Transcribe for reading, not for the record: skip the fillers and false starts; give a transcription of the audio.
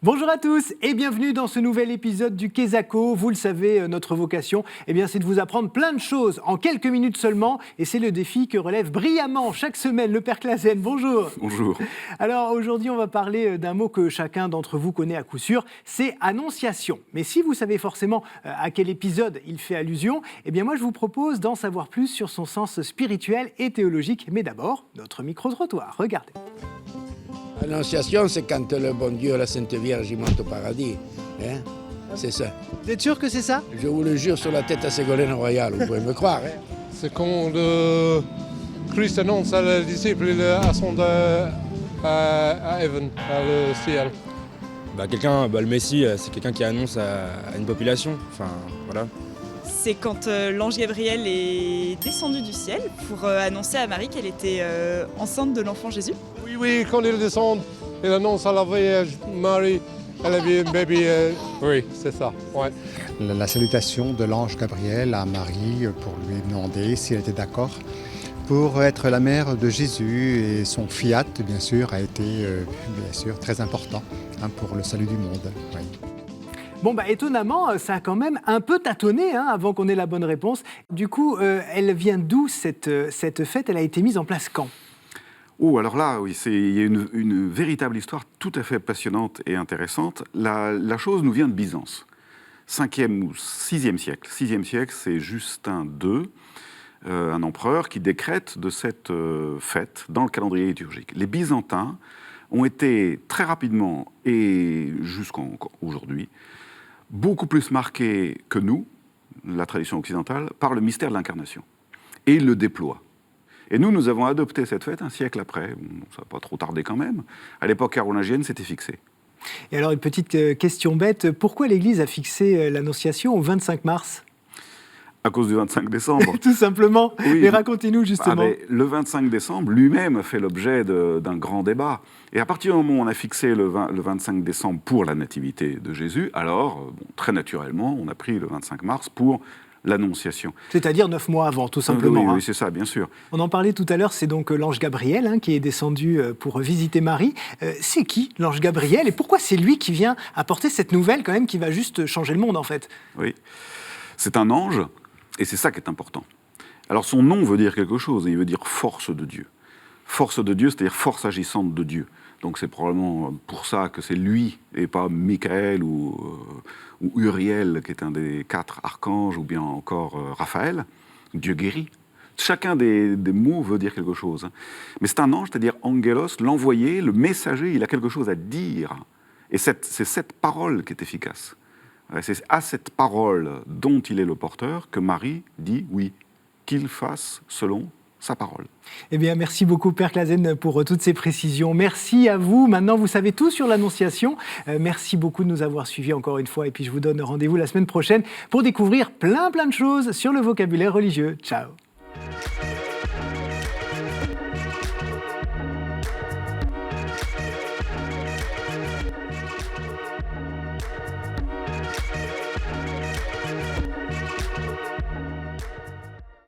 Bonjour à tous et bienvenue dans ce nouvel épisode du Quesaco. Vous le savez, notre vocation, c'est de vous apprendre plein de choses en quelques minutes seulement. Et c'est le défi que relève brillamment chaque semaine le Père Clasen. Bonjour. Bonjour. Alors aujourd'hui, on va parler d'un mot que chacun d'entre vous connaît à coup sûr, c'est Annonciation. Mais si vous savez forcément à quel épisode il fait allusion, moi je vous propose d'en savoir plus sur son sens spirituel et théologique. Mais d'abord, notre micro-trottoir. Regardez. L'Annonciation, c'est quand le bon Dieu, la Sainte Vierge, il monte au paradis. Hein? C'est ça. Vous êtes sûr que c'est ça ? Je vous le jure sur la tête à Ségolène Royal, vous pouvez me croire. Hein? C'est quand Christ annonce à les disciples qu'il ascend à Heaven, à le ciel. Le Messie, c'est quelqu'un qui annonce à une population. Voilà. C'est quand l'ange Gabriel est descendu du ciel pour annoncer à Marie qu'elle était enceinte de l'enfant Jésus. Oui, quand il descend, il annonce à la Vierge Marie, elle avait un bébé. Oui, c'est ça. Ouais. La salutation de l'ange Gabriel à Marie pour lui demander si elle était d'accord pour être la mère de Jésus, et son fiat, bien sûr, a été très important pour le salut du monde. Oui. Bon, étonnamment, ça a quand même un peu tâtonné avant qu'on ait la bonne réponse. Du coup, elle vient d'où cette fête ? Elle a été mise en place quand ? Oh, alors là, oui, il y a une véritable histoire tout à fait passionnante et intéressante. La chose nous vient de Byzance, 5e ou 6e siècle. 6e siècle, c'est Justin II, un empereur qui décrète de cette fête dans le calendrier liturgique. Les Byzantins ont été très rapidement, et jusqu'aujourd'hui, beaucoup plus marqués que nous, la tradition occidentale, par le mystère de l'incarnation. Et ils le déploient. Et nous avons adopté cette fête un siècle après. Ça n'a pas trop tardé quand même. À l'époque carolingienne, c'était fixé. Et alors, une petite question bête. Pourquoi l'Église a fixé l'Annonciation au 25 mars ? À cause du 25 décembre. Tout simplement. Oui. Mais racontez-nous justement. Le 25 décembre lui-même a fait l'objet d'un grand débat. Et à partir du moment où on a fixé le 25 décembre pour la nativité de Jésus, alors, très naturellement, on a pris le 25 mars pour l'Annonciation. C'est-à-dire 9 mois avant, tout simplement. Oui, c'est ça, bien sûr. On en parlait tout à l'heure, c'est donc l'ange Gabriel qui est descendu pour visiter Marie. C'est qui, l'ange Gabriel ? Et pourquoi c'est lui qui vient apporter cette nouvelle, quand même, qui va juste changer le monde, en fait ? Oui, c'est un ange, et c'est ça qui est important. Alors, son nom veut dire quelque chose, et il veut dire force de Dieu. Force de Dieu, c'est-à-dire force agissante de Dieu. Donc c'est probablement pour ça que c'est lui, et pas Michael ou Uriel, qui est un des 4 archanges, ou bien encore Raphaël, Dieu guérit. Chacun des mots veut dire quelque chose. Mais c'est un ange, c'est-à-dire angelos, l'envoyé, le messager, il a quelque chose à dire. Et c'est cette parole qui est efficace. C'est à cette parole dont il est le porteur que Marie dit oui, qu'il fasse selon sa parole. Merci beaucoup, Père Clasen, pour toutes ces précisions. Merci à vous. Maintenant, vous savez tout sur l'Annonciation. Merci beaucoup de nous avoir suivis encore une fois. Et puis, je vous donne rendez-vous la semaine prochaine pour découvrir plein de choses sur le vocabulaire religieux. Ciao.